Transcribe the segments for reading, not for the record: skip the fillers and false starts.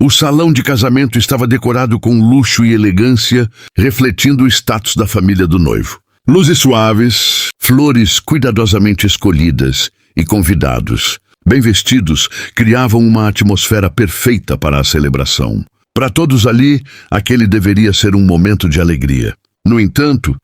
O salão de casamento estava decorado com luxo e elegância, refletindo o status da família do noivo. Luzes suaves, flores cuidadosamente escolhidas e convidados, bem vestidos, criavam uma atmosfera perfeita para a celebração. Para todos ali, aquele deveria ser um momento de alegria. No entanto,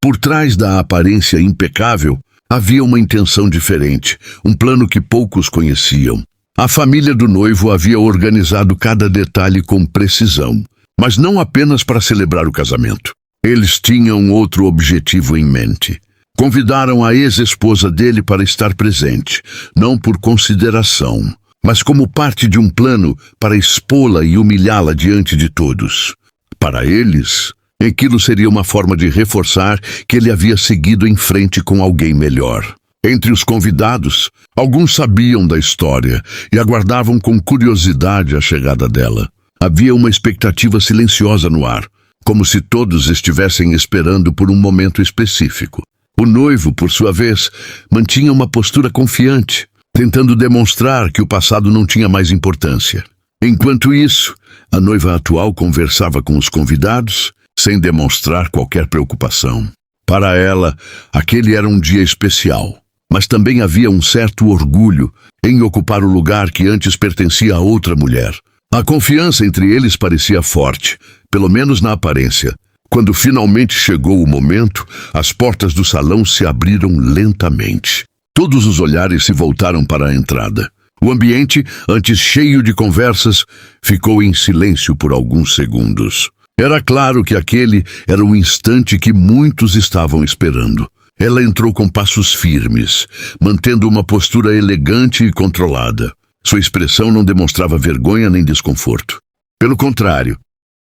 por trás da aparência impecável, havia uma intenção diferente, um plano que poucos conheciam. A família do noivo havia organizado cada detalhe com precisão, mas não apenas para celebrar o casamento. Eles tinham outro objetivo em mente. Convidaram a ex-esposa dele para estar presente, não por consideração, mas como parte de um plano para expô-la e humilhá-la diante de todos. Para eles, aquilo seria uma forma de reforçar que ele havia seguido em frente com alguém melhor. Entre os convidados, alguns sabiam da história e aguardavam com curiosidade a chegada dela. Havia uma expectativa silenciosa no ar, como se todos estivessem esperando por um momento específico. O noivo, por sua vez, mantinha uma postura confiante, tentando demonstrar que o passado não tinha mais importância. Enquanto isso, a noiva atual conversava com os convidados, sem demonstrar qualquer preocupação. Para ela, aquele era um dia especial. Mas também havia um certo orgulho em ocupar o lugar que antes pertencia a outra mulher. A confiança entre eles parecia forte, pelo menos na aparência. Quando finalmente chegou o momento, as portas do salão se abriram lentamente. Todos os olhares se voltaram para a entrada. O ambiente, antes cheio de conversas, ficou em silêncio por alguns segundos. Era claro que aquele era o instante que muitos estavam esperando. Ela entrou com passos firmes, mantendo uma postura elegante e controlada. Sua expressão não demonstrava vergonha nem desconforto. Pelo contrário,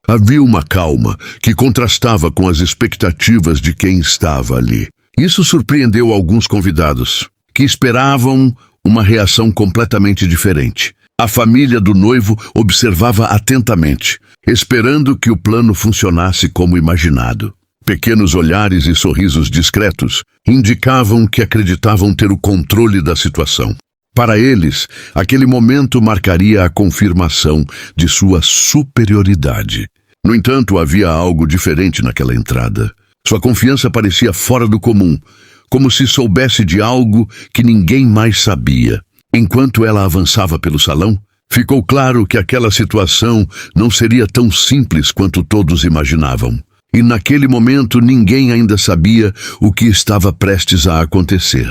havia uma calma que contrastava com as expectativas de quem estava ali. Isso surpreendeu alguns convidados, que esperavam uma reação completamente diferente. A família do noivo observava atentamente, esperando que o plano funcionasse como imaginado. Pequenos olhares e sorrisos discretos indicavam que acreditavam ter o controle da situação. Para eles, aquele momento marcaria a confirmação de sua superioridade. No entanto, havia algo diferente naquela entrada. Sua confiança parecia fora do comum, como se soubesse de algo que ninguém mais sabia. Enquanto ela avançava pelo salão, ficou claro que aquela situação não seria tão simples quanto todos imaginavam. E naquele momento ninguém ainda sabia o que estava prestes a acontecer.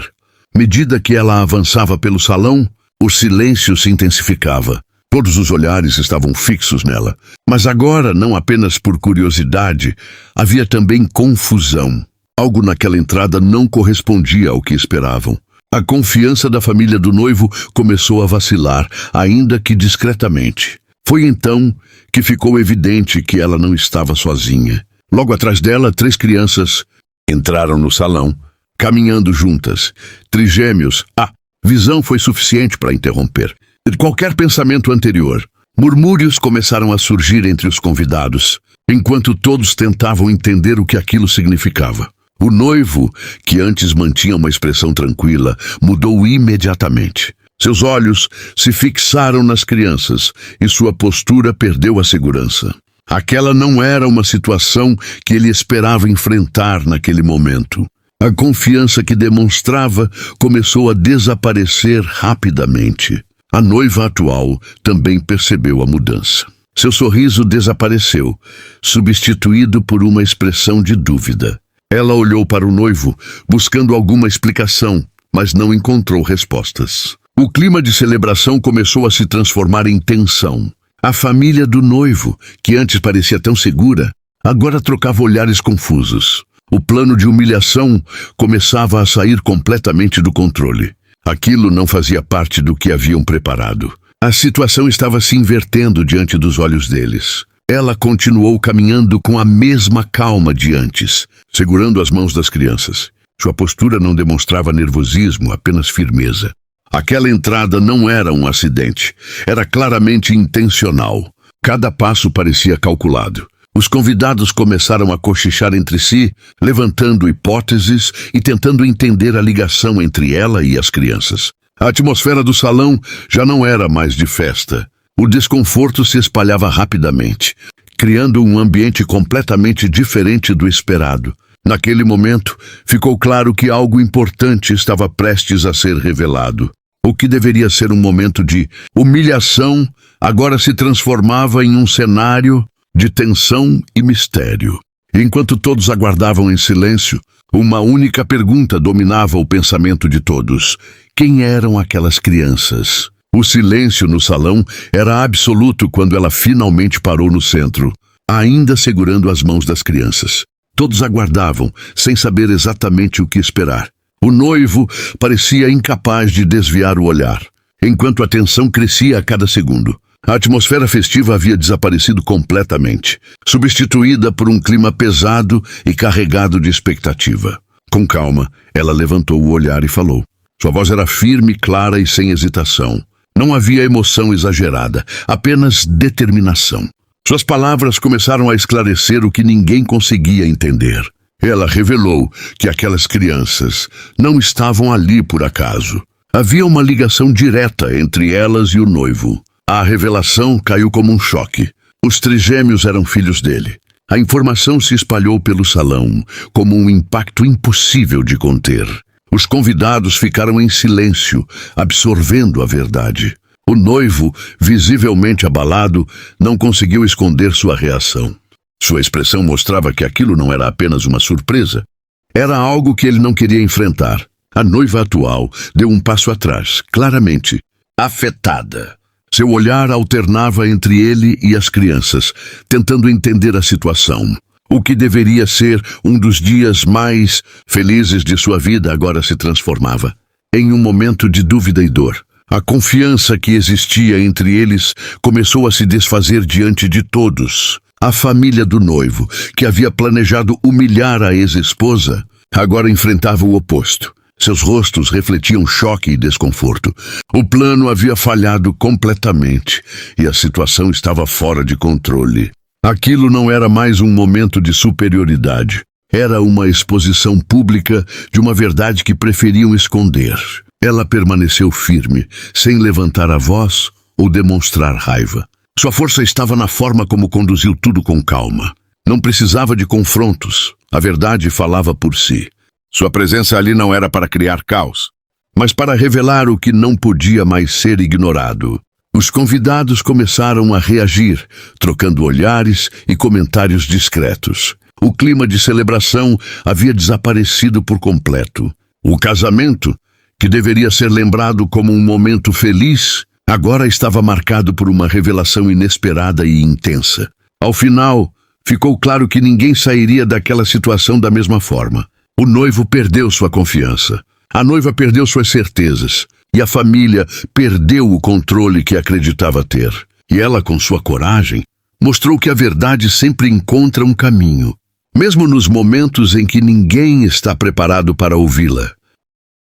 À medida que ela avançava pelo salão, o silêncio se intensificava. Todos os olhares estavam fixos nela. Mas agora, não apenas por curiosidade, havia também confusão. Algo naquela entrada não correspondia ao que esperavam. A confiança da família do noivo começou a vacilar, ainda que discretamente. Foi então que ficou evidente que ela não estava sozinha. Logo atrás dela, 3 crianças entraram no salão, caminhando juntas. Trigêmeos. A visão foi suficiente para interromper qualquer pensamento anterior. Murmúrios começaram a surgir entre os convidados, enquanto todos tentavam entender o que aquilo significava. O noivo, que antes mantinha uma expressão tranquila, mudou imediatamente. Seus olhos se fixaram nas crianças e sua postura perdeu a segurança. Aquela não era uma situação que ele esperava enfrentar naquele momento. A confiança que demonstrava começou a desaparecer rapidamente. A noiva atual também percebeu a mudança. Seu sorriso desapareceu, substituído por uma expressão de dúvida. Ela olhou para o noivo, buscando alguma explicação, mas não encontrou respostas. O clima de celebração começou a se transformar em tensão. A família do noivo, que antes parecia tão segura, agora trocava olhares confusos. O plano de humilhação começava a sair completamente do controle. Aquilo não fazia parte do que haviam preparado. A situação estava se invertendo diante dos olhos deles. Ela continuou caminhando com a mesma calma de antes, segurando as mãos das crianças. Sua postura não demonstrava nervosismo, apenas firmeza. Aquela entrada não era um acidente, era claramente intencional. Cada passo parecia calculado. Os convidados começaram a cochichar entre si, levantando hipóteses e tentando entender a ligação entre ela e as crianças. A atmosfera do salão já não era mais de festa. O desconforto se espalhava rapidamente, criando um ambiente completamente diferente do esperado. Naquele momento, ficou claro que algo importante estava prestes a ser revelado. O que deveria ser um momento de humilhação, agora se transformava em um cenário de tensão e mistério. Enquanto todos aguardavam em silêncio, uma única pergunta dominava o pensamento de todos: quem eram aquelas crianças? O silêncio no salão era absoluto quando ela finalmente parou no centro, ainda segurando as mãos das crianças. Todos aguardavam, sem saber exatamente o que esperar. O noivo parecia incapaz de desviar o olhar, enquanto a tensão crescia a cada segundo. A atmosfera festiva havia desaparecido completamente, substituída por um clima pesado e carregado de expectativa. Com calma, ela levantou o olhar e falou. Sua voz era firme, clara e sem hesitação. Não havia emoção exagerada, apenas determinação. Suas palavras começaram a esclarecer o que ninguém conseguia entender. Ela revelou que aquelas crianças não estavam ali por acaso. Havia uma ligação direta entre elas e o noivo. A revelação caiu como um choque. Os trigêmeos eram filhos dele. A informação se espalhou pelo salão, como um impacto impossível de conter. Os convidados ficaram em silêncio, absorvendo a verdade. O noivo, visivelmente abalado, não conseguiu esconder sua reação. Sua expressão mostrava que aquilo não era apenas uma surpresa. Era algo que ele não queria enfrentar. A noiva atual deu um passo atrás, claramente afetada. Seu olhar alternava entre ele e as crianças, tentando entender a situação. O que deveria ser um dos dias mais felizes de sua vida agora se transformava em um momento de dúvida e dor. A confiança que existia entre eles começou a se desfazer diante de todos. A família do noivo, que havia planejado humilhar a ex-esposa, agora enfrentava o oposto. Seus rostos refletiam choque e desconforto. O plano havia falhado completamente e a situação estava fora de controle. Aquilo não era mais um momento de superioridade. Era uma exposição pública de uma verdade que preferiam esconder. Ela permaneceu firme, sem levantar a voz ou demonstrar raiva. Sua força estava na forma como conduziu tudo com calma. Não precisava de confrontos. A verdade falava por si. Sua presença ali não era para criar caos, mas para revelar o que não podia mais ser ignorado. Os convidados começaram a reagir, trocando olhares e comentários discretos. O clima de celebração havia desaparecido por completo. O casamento, que deveria ser lembrado como um momento feliz, agora estava marcado por uma revelação inesperada e intensa. Ao final, ficou claro que ninguém sairia daquela situação da mesma forma. O noivo perdeu sua confiança, a noiva perdeu suas certezas, e a família perdeu o controle que acreditava ter. E ela, com sua coragem, mostrou que a verdade sempre encontra um caminho, mesmo nos momentos em que ninguém está preparado para ouvi-la.